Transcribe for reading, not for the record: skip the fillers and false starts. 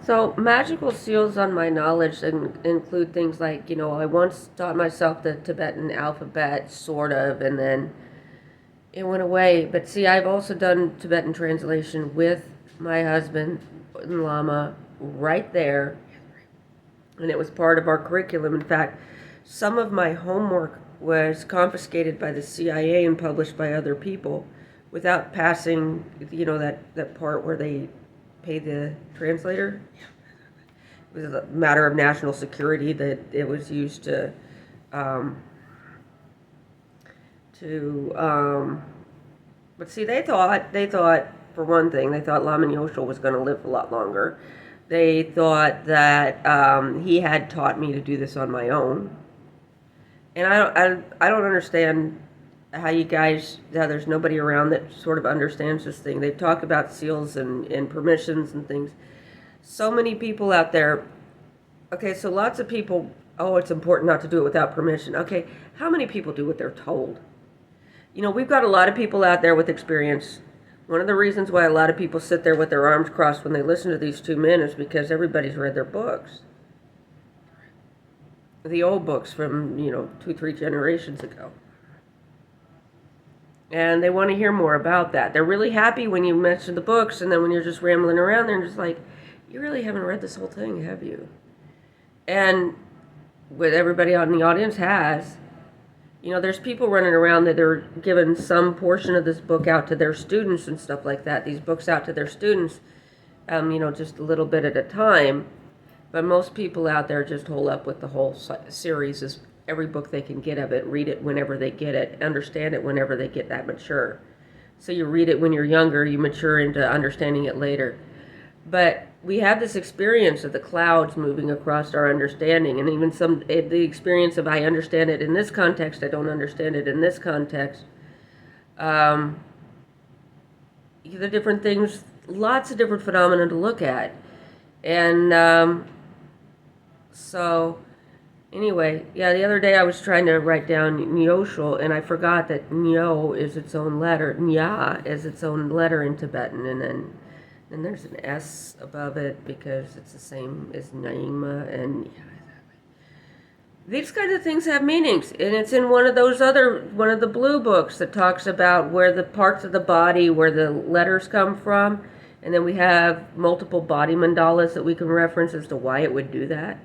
So, magical seals on my knowledge include things like, I once taught myself the Tibetan alphabet, sort of, and then it went away. But see, I've also done Tibetan translation with my husband in Lama right there, and it was part of our curriculum. In fact, some of my homework was confiscated by the CIA and published by other people without passing, that part where they pay the translator. It was a matter of national security that it was used um, to. But see, they thought for one thing, they thought Laman Yoshua was going to live a lot longer. They thought that he had taught me to do this on my own, and I don't understand how there's nobody around that sort of understands this thing. They talk about seals and permissions and things. So many people out there. Okay, so lots of people, oh, it's important not to do it without permission. Okay, how many people do what they're told? We've got a lot of people out there with experience. One of the reasons why a lot of people sit there with their arms crossed when they listen to these two men is because everybody's read their books. The old books from, 2, 3 generations ago. And they want to hear more about that. They're really happy when you mention the books, and then when you're just rambling around, they're just like, you really haven't read this whole thing, have you? And what everybody out in the audience has, there's people running around that are giving some portion of this book out to their students and stuff like that. These books out to their students, just a little bit at a time. But most people out there just hold up with the whole series as every book they can get of it, read it whenever they get it, understand it whenever they get that mature. So you read it when you're younger, you mature into understanding it later. But we have this experience of the clouds moving across our understanding, and even the experience of I understand it in this context, I don't understand it in this context. The different things, lots of different phenomena to look at. And so, anyway, yeah, the other day I was trying to write down Nyoshul, and I forgot that Nyo is its own letter, Nya is its own letter in Tibetan, and then there's an S above it because it's the same as Naima, and these kinds of things have meanings, and it's in one of the blue books that talks about where the parts of the body, where the letters come from, and then we have multiple body mandalas that we can reference as to why it would do that.